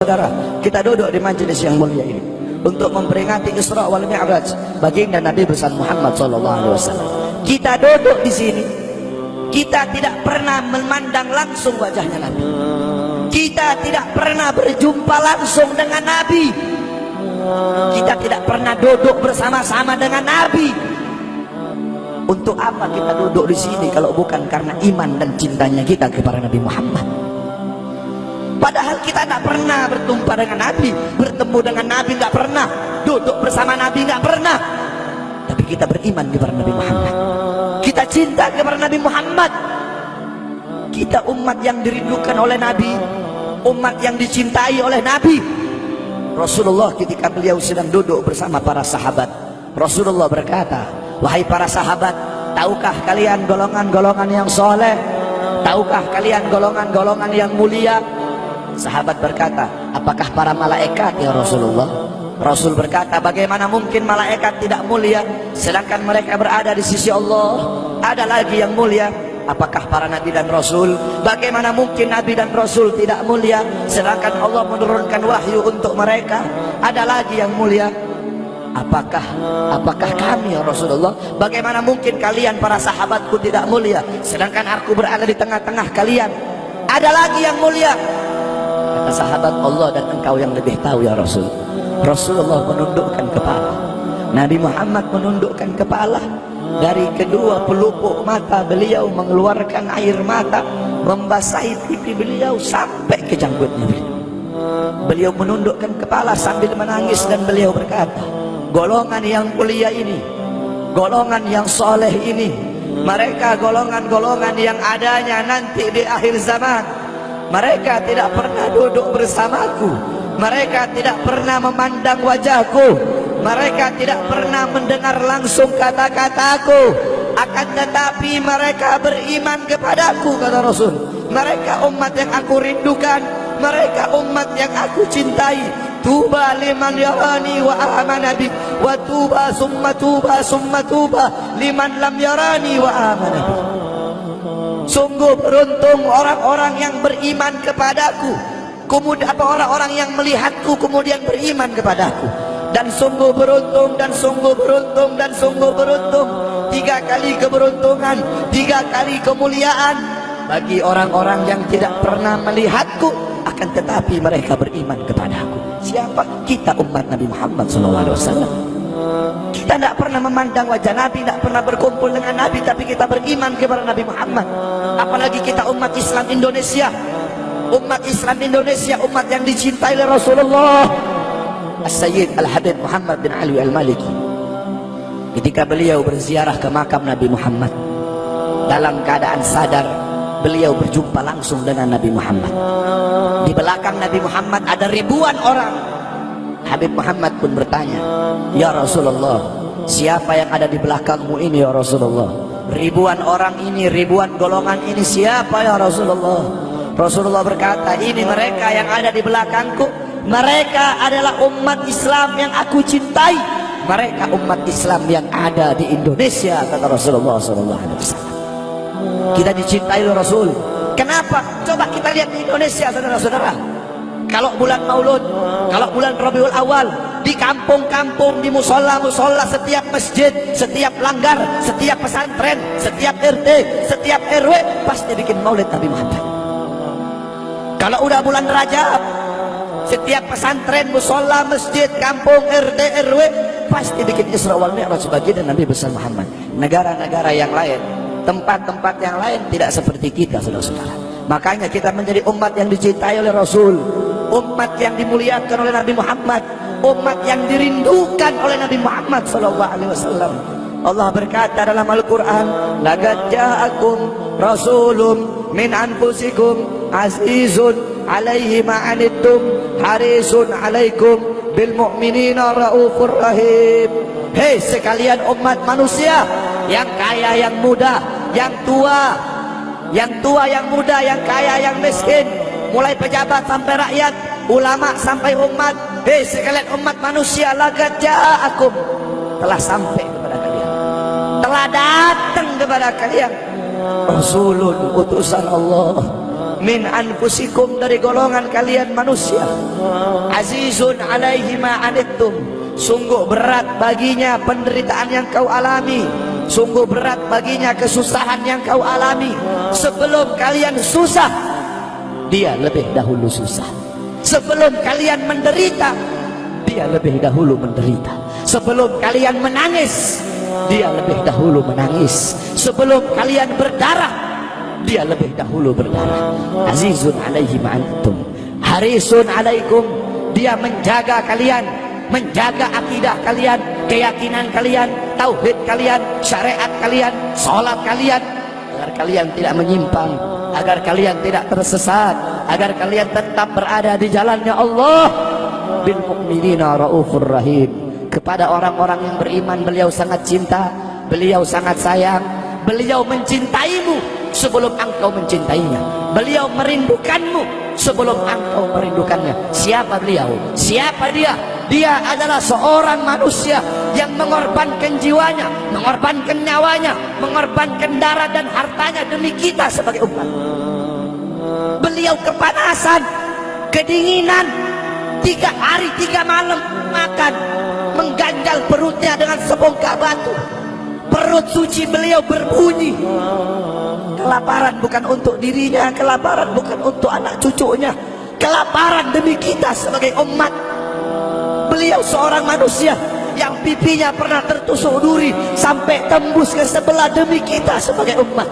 Saudara, kita duduk di majelis yang mulia ini untuk memperingati Isra wal Mi'raj baginda Nabi besar Muhammad SAW. Kita duduk di sini, kita tidak pernah memandang langsung wajahnya Nabi. Kita tidak pernah berjumpa langsung dengan Nabi. Kita tidak pernah duduk bersama-sama dengan Nabi. Untuk apa kita duduk di sini kalau bukan karena iman dan cintanya kita kepada Nabi Muhammad? Padahal kita tidak pernah berjumpa dengan Nabi, bertemu dengan Nabi tidak pernah, duduk bersama Nabi tidak pernah. Tapi kita beriman kepada Nabi Muhammad. Kita cinta kepada Nabi Muhammad. Kita umat yang dirindukan oleh Nabi, umat yang dicintai oleh Nabi. Rasulullah ketika beliau sedang duduk bersama para sahabat, Rasulullah berkata, wahai para sahabat, tahukah kalian golongan-golongan yang soleh? Tahukah kalian golongan-golongan yang mulia? Sahabat berkata, apakah para malaikat ya Rasulullah? Rasul berkata, bagaimana mungkin malaikat tidak mulia sedangkan mereka berada di sisi Allah? Ada lagi yang mulia, apakah para nabi dan rasul? Bagaimana mungkin nabi dan rasul tidak mulia sedangkan Allah menurunkan wahyu untuk mereka? Ada lagi yang mulia, apakah kami ya Rasulullah? Bagaimana mungkin kalian para sahabatku tidak mulia sedangkan aku berada di tengah-tengah kalian? Ada lagi yang mulia. Kata sahabat, Allah dan engkau yang lebih tahu ya Rasul. Rasulullah menundukkan kepala, Nabi Muhammad menundukkan kepala. Dari kedua pelupuk mata beliau mengeluarkan air mata, membasahi pipi beliau sampai ke janggutnya beliau. Beliau menundukkan kepala sambil menangis dan beliau berkata, golongan yang mulia ini, golongan yang soleh ini, mereka golongan-golongan yang adanya nanti di akhir zaman. Mereka tidak pernah duduk bersamaku, mereka tidak pernah memandang wajahku, mereka tidak pernah mendengar langsung kata-kataku, akan tetapi mereka beriman kepadaku, kata Rasul. Mereka umat yang aku rindukan, mereka umat yang aku cintai. Tuba liman yarani wa amana bi, wa tuba summa tuba liman lam yarani wa amana bi. Sungguh beruntung orang-orang yang beriman kepadaku, kemudian orang-orang yang melihatku kemudian beriman kepadaku. Dan sungguh beruntung, dan sungguh beruntung, dan sungguh beruntung. 3 kali keberuntungan, 3 kali kemuliaan bagi orang-orang yang tidak pernah melihatku akan tetapi mereka beriman kepadaku. Siapa? Kita umat Nabi Muhammad SAW. Kita tidak pernah memandang wajah Nabi, tidak pernah berkumpul dengan Nabi, tapi kita beriman kepada Nabi Muhammad. Apalagi kita umat Islam Indonesia. Umat Islam Indonesia, umat yang dicintai oleh Rasulullah. As-Sayyid Al-Habib Muhammad bin Ali Al-Maliki, ketika beliau berziarah ke makam Nabi Muhammad, dalam keadaan sadar beliau berjumpa langsung dengan Nabi Muhammad. Di belakang Nabi Muhammad ada ribuan orang. Habib Muhammad pun bertanya, ya Rasulullah, siapa yang ada di belakangmu ini ya Rasulullah? Ribuan orang ini, ribuan golongan ini, siapa ya Rasulullah? Rasulullah berkata, ini mereka yang ada di belakangku. Mereka adalah umat Islam yang aku cintai. Mereka umat Islam yang ada di Indonesia, kata Rasulullah SAW. Kita dicintai oleh Rasul. Kenapa? Coba kita lihat di Indonesia, saudara-saudara. Kalau bulan Maulud, kalau bulan Rabiul Awal, di kampung-kampung, di musola-musola, setiap masjid, setiap langgar, setiap pesantren, setiap RT, setiap RW pasti bikin maulid Nabi Muhammad. Kalau udah bulan Rajab, setiap pesantren, musola, masjid, kampung, RT, RW pasti bikin Isra wal Mi'raj baginda Nabi besar Muhammad. Negara-negara yang lain, tempat-tempat yang lain tidak seperti kita, saudara-saudara. Makanya kita menjadi umat yang dicintai oleh Rasul, umat yang dimuliakan oleh Nabi Muhammad, umat yang dirindukan oleh Nabi Muhammad SAW. Allah berkata dalam Al-Quran, laqad ja'akum rasulun min anfusikum azizun alaihi ma'anittum harisun alaikum bil mu'minina raufur rahim. Hei sekalian umat manusia, yang kaya, yang muda, yang tua, yang muda, yang kaya, yang miskin, mulai pejabat sampai rakyat, ulama sampai umat. Hei sekalian umat manusia, laqad ja'akum, telah sampai kepada kalian, telah datang kepada kalian rasulun, utusan Allah, min anfusikum, dari golongan kalian manusia. Azizun alaihi ma anittum, sungguh berat baginya penderitaan yang kau alami, sungguh berat baginya kesusahan yang kau alami. Sebelum kalian susah, dia lebih dahulu susah. Sebelum kalian menderita, dia lebih dahulu menderita. Sebelum kalian menangis, dia lebih dahulu menangis. Sebelum kalian berdarah, dia lebih dahulu berdarah. Azizun alaihi ma antum harisun alaikum, dia menjaga kalian, menjaga akidah kalian, keyakinan kalian, tauhid kalian, syariat kalian, salat kalian, agar kalian tidak menyimpang, agar kalian tidak tersesat, agar kalian tetap berada di jalannya Allah. Bil mu'minina raufur rahim, kepada orang-orang yang beriman beliau sangat cinta, beliau sangat sayang, beliau mencintaimu sebelum engkau mencintainya, beliau merindukanmu sebelum engkau merindukannya. Siapa beliau? Siapa dia? Dia adalah seorang manusia yang mengorbankan jiwanya, mengorbankan nyawanya, mengorbankan darah dan hartanya demi kita sebagai umat. Beliau kepanasan, kedinginan, 3 hari 3 malam makan, mengganjal perutnya dengan sebongkah batu. Perut suci beliau berbunyi. Kelaparan bukan untuk dirinya, kelaparan bukan untuk anak cucunya, kelaparan demi kita sebagai umat. Beliau seorang manusia yang pipinya pernah tertusuk duri sampai tembus ke sebelah demi kita sebagai umat.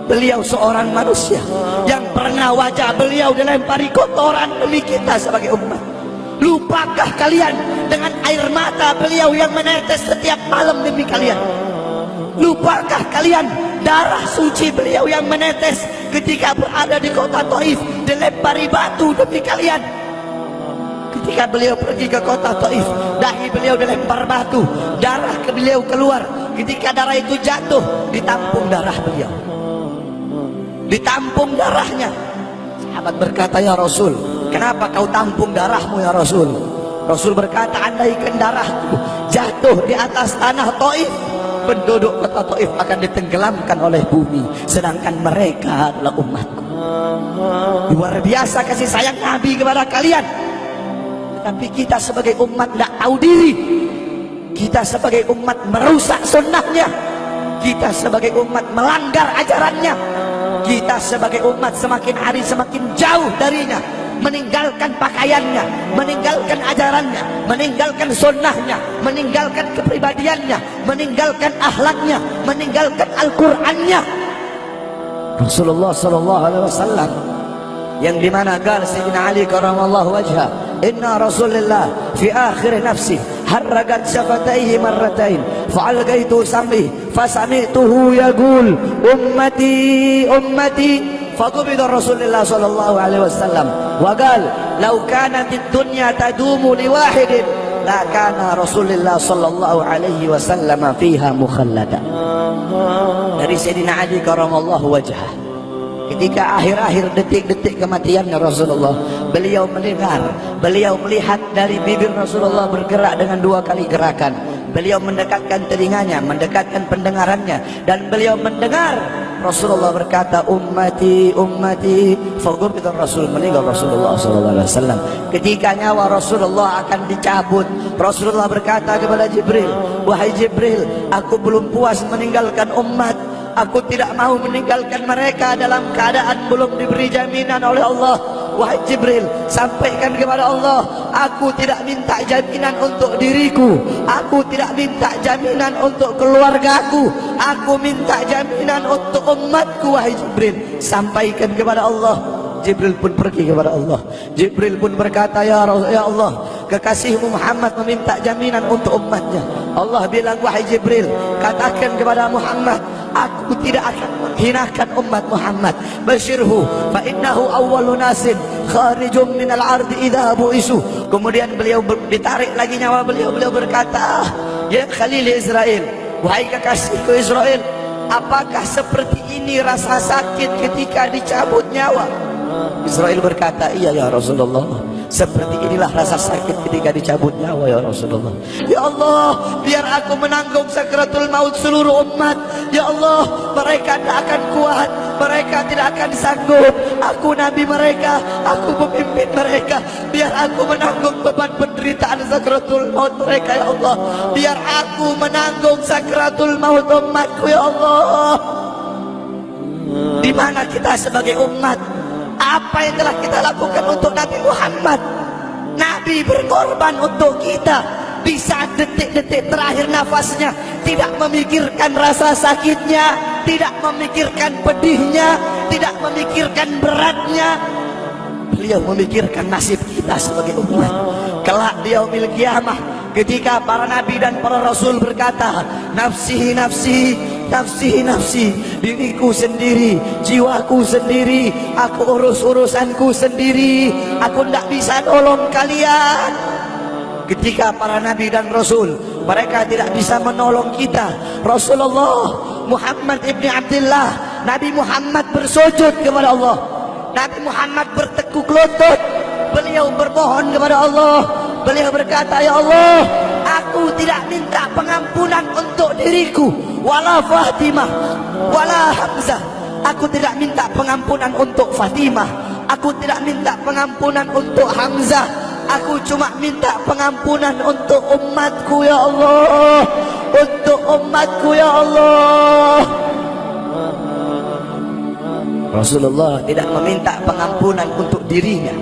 Beliau seorang manusia yang pernah wajah beliau dilempari kotoran demi kita sebagai umat. Lupakah kalian dengan air mata beliau yang menetes setiap malam demi kalian? Lupakah kalian darah suci beliau yang menetes ketika berada di kota Taif, dilempari batu demi kalian? Ketika beliau pergi ke kota Taif, dahi beliau dilempar batu, darah ke beliau keluar. Ketika darah itu jatuh, ditampung darah beliau, ditampung darahnya. Sahabat berkata, ya Rasul, kenapa kau tampung darahmu ya Rasul? Rasul berkata, andaikan darahku jatuh di atas tanah Taif, penduduk kota Taif akan ditenggelamkan oleh bumi, sedangkan mereka adalah umatku. Luar biasa kasih sayang Nabi kepada kalian. Tapi kita sebagai umat tidak tahu diri. Kita sebagai umat merusak sunnahnya. Kita sebagai umat melanggar ajarannya. Kita sebagai umat semakin hari semakin jauh darinya, meninggalkan pakaiannya, meninggalkan ajarannya, meninggalkan sunnahnya, meninggalkan kepribadiannya, meninggalkan akhlaknya, meninggalkan Al-Qur'annya. Rasulullah sallallahu alaihi wasallam yang dimana gal Sayyidina Ali karamallahu wajha, inna Rasulullah fi akhir nafsi harragat syafataihi marratain fa'algaitu sam'i fasami'tuhu yaqul ummati ummati faqubida Rasulullah sallallahu alaihi wasallam wa qala law kanat ad-dunya tadumu li wahidin la kana Rasulullah sallallahu alaihi wasallam fiha mukhallada. Dari Sayyidina Ali karamallahu wajha, ketika akhir-akhir detik-detik kematiannya Rasulullah, beliau mendengar, beliau melihat dari bibir Rasulullah bergerak dengan 2 kali gerakan. Beliau mendekatkan telinganya, mendekatkan pendengarannya, dan beliau mendengar Rasulullah berkata, ummati ummati. Faqubida Rasul, meninggal Rasulullah SAW. Ketika nyawa Rasulullah akan dicabut, Rasulullah berkata kepada Jibril, wahai Jibril, aku belum puas meninggalkan umat. Aku tidak mau meninggalkan mereka dalam keadaan belum diberi jaminan oleh Allah. Wahai Jibril, sampaikan kepada Allah, aku tidak minta jaminan untuk diriku, aku tidak minta jaminan untuk keluargaku, aku minta jaminan untuk umatku. Wahai Jibril, sampaikan kepada Allah. Jibril pun pergi kepada Allah. Jibril pun berkata, ya Allah, kekasihmu Muhammad meminta jaminan untuk umatnya. Allah bilang, wahai Jibril, katakan kepada Muhammad, aku tidak akan menghinakan umat Muhammad. Basyirhu fa innahu awwalu nasin kharijum minal ardi idza bu'isu. Kemudian beliau ditarik lagi nyawa beliau. Beliau berkata, ya Khalil Israel, wahai kekasihku Israel, apakah seperti ini rasa sakit ketika dicabut nyawa? Israel berkata, iya ya Rasulullah, Seperti inilah rasa sakit ketika dicabut nyawa ya Rasulullah. Ya Allah, biar aku menanggung sakratul maut seluruh umat. Ya Allah, mereka tidak akan kuat, mereka tidak akan sanggup. Aku nabi mereka, aku pemimpin mereka. Biar aku menanggung beban penderitaan sakratul maut mereka ya Allah. Biar aku menanggung sakratul maut umatku ya Allah. Di mana kita sebagai umat? Apa yang telah kita lakukan untuk Nabi Muhammad? Nabi berkorban untuk kita. Di saat detik-detik terakhir nafasnya, tidak memikirkan rasa sakitnya, tidak memikirkan pedihnya, tidak memikirkan beratnya. Beliau memikirkan nasib kita sebagai umat. Kelak di yaumil qiyamah, ketika para nabi dan para rasul berkata, nafsi nafsi, nafsi nafsi, diriku sendiri, jiwaku sendiri, aku urus urusanku sendiri, aku tidak bisa tolong kalian. Ketika para nabi dan rasul, mereka tidak bisa menolong kita. Rasulullah Muhammad ibn Abdullah, Nabi Muhammad bersujud kepada Allah, Nabi Muhammad bertekuk lutut, beliau bermohon kepada Allah. Beliau berkata, ya Allah, aku tidak minta pengampunan untuk diriku, wala Fatimah, wala Hamzah. Aku tidak minta pengampunan untuk Fatimah, aku tidak minta pengampunan untuk Hamzah. Aku cuma minta pengampunan untuk umatku ya Allah, untuk umatku ya Allah. Rasulullah tidak meminta pengampunan untuk dirinya,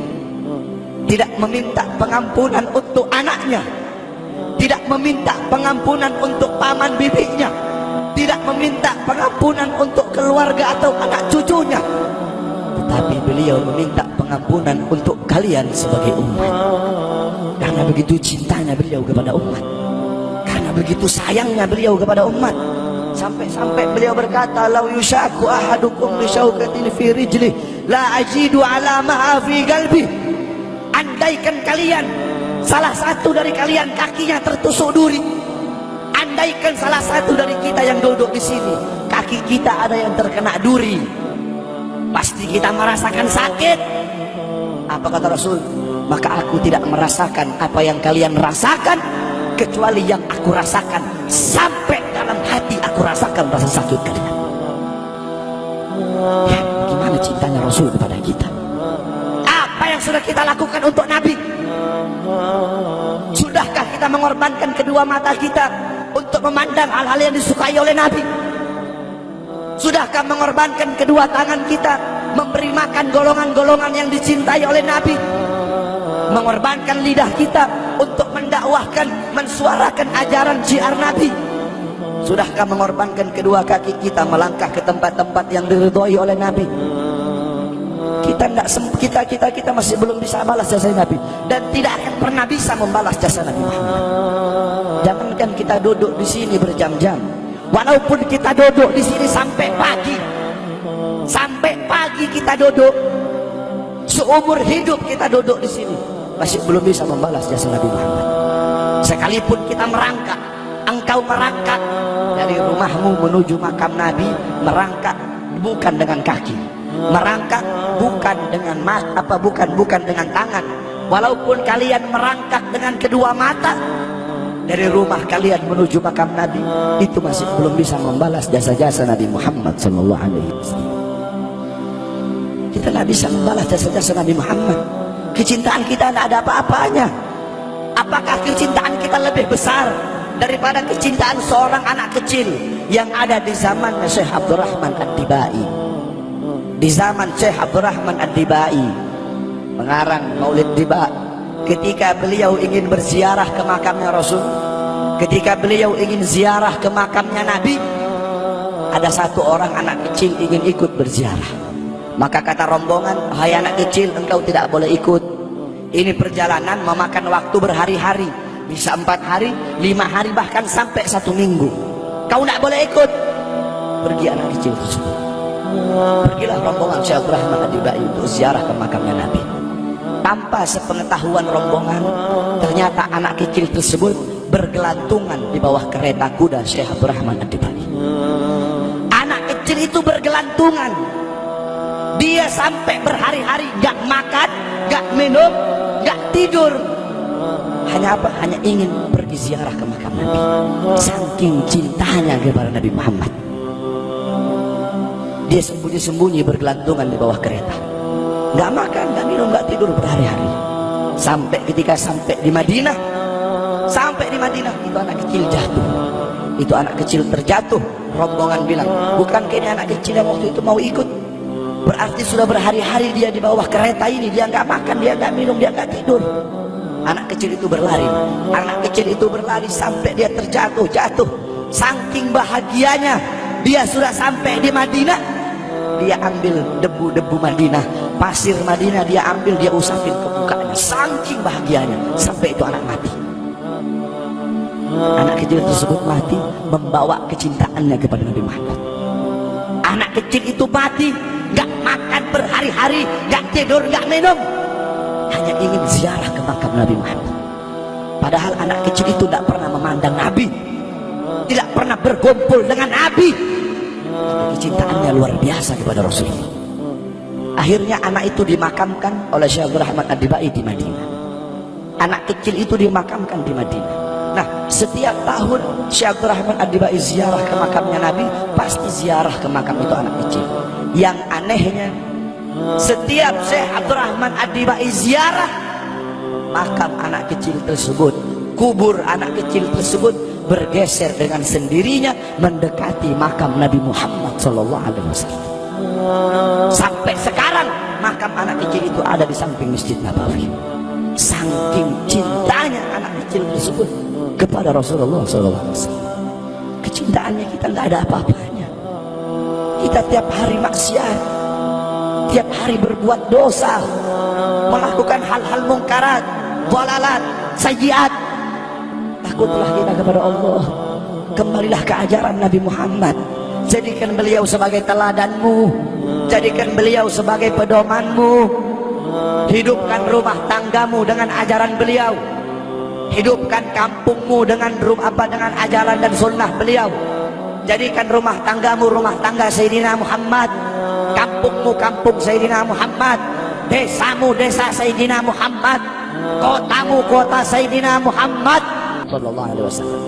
tidak meminta pengampunan untuk anaknya, tidak meminta pengampunan untuk paman bibinya, tidak meminta pengampunan untuk keluarga atau anak cucunya, tetapi beliau meminta pengampunan untuk kalian sebagai umat. Karena begitu cintanya beliau kepada umat, karena begitu sayangnya beliau kepada umat, sampai-sampai beliau berkata, lau yushaku ahadukum bi syaukatin fi rijli la ajidu ala ma fi qalbi. Andaikan kalian, salah satu dari kalian kakinya tertusuk duri, andaikan salah satu dari kita yang duduk di sini kaki kita ada yang terkena duri, pasti kita merasakan sakit. Apa kata Rasul? Maka aku tidak merasakan apa yang kalian rasakan, kecuali yang aku rasakan, sampai dalam hati aku rasakan rasa sakit kalian. Ya, bagaimana cintanya Rasul kepada kita? Apa yang sudah kita lakukan untuk Nabi? Sudahkah kita mengorbankan kedua mata kita untuk memandang hal-hal yang disukai oleh Nabi? Sudahkah mengorbankan kedua tangan kita memberi makan golongan-golongan yang dicintai oleh Nabi? Mengorbankan lidah kita untuk mendakwahkan, mensuarakan ajaran syiar Nabi? Sudahkah mengorbankan kedua kaki kita melangkah ke tempat-tempat yang diridhoi oleh Nabi? Kita masih belum bisa balas jasa Nabi, dan tidak akan pernah bisa membalas jasa Nabi Muhammad. Jangankan kita duduk di sini berjam-jam, walaupun kita duduk di sini sampai pagi kita duduk, seumur hidup kita duduk di sini, masih belum bisa membalas jasa Nabi Muhammad. Sekalipun kita merangkak, engkau merangkak dari rumahmu menuju makam Nabi, merangkak bukan dengan kaki, merangkak bukan dengan bukan dengan tangan. Walaupun kalian merangkak dengan kedua mata dari rumah kalian menuju makam Nabi, itu masih belum bisa membalas jasa-jasa Nabi Muhammad sallallahu alaihi wasallam. Kita tidak bisa membalas jasa-jasa Nabi Muhammad. Kecintaan kita tidak ada apa-apanya. Apakah kecintaan kita lebih besar daripada kecintaan seorang anak kecil yang ada di zaman Syekh Abdurrahman Ad-Dibai? Di zaman Syekh Abdurrahman Ad-Dibai, pengarang Maulid Diba, ketika beliau ingin berziarah ke makamnya Rasul, ketika beliau ingin ziarah ke makamnya Nabi, ada satu orang anak kecil ingin ikut berziarah. Maka kata rombongan, hai anak kecil, engkau tidak boleh ikut. Ini perjalanan memakan waktu berhari-hari, bisa 4 hari, 5 hari, bahkan sampai 1 minggu. Kau tidak boleh ikut. Pergi anak kecil tersebut. Pergilah rombongan Syekh Abdurrahman Ad-Dibai untuk ziarah ke makamnya Nabi. Tanpa sepengetahuan rombongan, ternyata anak kecil tersebut bergelantungan di bawah kereta kuda Syekh Abdurrahman Ad-Dibai. Anak kecil itu bergelantungan. Dia sampai berhari-hari gak makan, gak minum, gak tidur. Hanya apa? Hanya ingin pergi ziarah ke makam Nabi. Saking cintanya kepada Nabi Muhammad. Dia sembunyi-sembunyi bergelantungan di bawah kereta. Nggak makan, nggak minum, nggak tidur berhari-hari. Sampai ketika sampai di Madinah, itu anak kecil jatuh. Itu anak kecil terjatuh. Rombongan bilang, bukan ini anak kecil yang waktu itu mau ikut? Berarti sudah berhari-hari dia di bawah kereta ini. Dia nggak makan, dia nggak minum, dia nggak tidur. Anak kecil itu berlari. Anak kecil itu berlari sampai dia jatuh. Saking bahagianya, dia sudah sampai di Madinah. Dia ambil debu-debu Madinah, pasir Madinah, dia ambil, dia usapin ke mukanya. Saking bahagianya, sampai itu anak mati. Anak kecil tersebut mati membawa kecintaannya kepada Nabi Muhammad. Anak kecil itu mati, gak makan berhari-hari, gak tidur, gak minum, hanya ingin ziarah ke makam Nabi Muhammad. Padahal anak kecil itu tidak pernah memandang Nabi, tidak pernah berkumpul dengan Nabi. Kecintaannya luar biasa kepada Rasulullah. Akhirnya anak itu dimakamkan oleh Syekh Abdul Rahman Ad-Dibai di Madinah. Anak kecil itu dimakamkan di Madinah. Nah, setiap tahun Syekh Abdul Rahman Ad-Dibai ziarah ke makamnya Nabi, pasti ziarah ke makam itu anak kecil. Yang anehnya, setiap Syekh Abdul Rahman Ad-Dibai ziarah, makam anak kecil tersebut, kubur anak kecil tersebut bergeser dengan sendirinya mendekati makam Nabi Muhammad SAW. Sampai sekarang makam anak kecil itu ada di samping Masjid Nabawi. Saking cintanya anak kecil tersebut kepada Rasulullah SAW. Kecintaannya kita tidak ada apa-apanya. Kita tiap hari maksiat, tiap hari berbuat dosa, melakukan hal-hal mungkarat, dhalalat, sayyiat. Takutlah kita kepada Allah. Kembalilah ke ajaran Nabi Muhammad. Jadikan beliau sebagai teladanmu, jadikan beliau sebagai pedomanmu. Hidupkan rumah tanggamu dengan ajaran beliau, hidupkan kampungmu dengan dengan ajaran dan sunnah beliau. Jadikan rumah tanggamu rumah tangga Sayyidina Muhammad, kampungmu kampung Sayyidina Muhammad, desamu desa Sayyidina Muhammad, kotamu kota Sayyidina Muhammad sallallahu alaihi wasallam.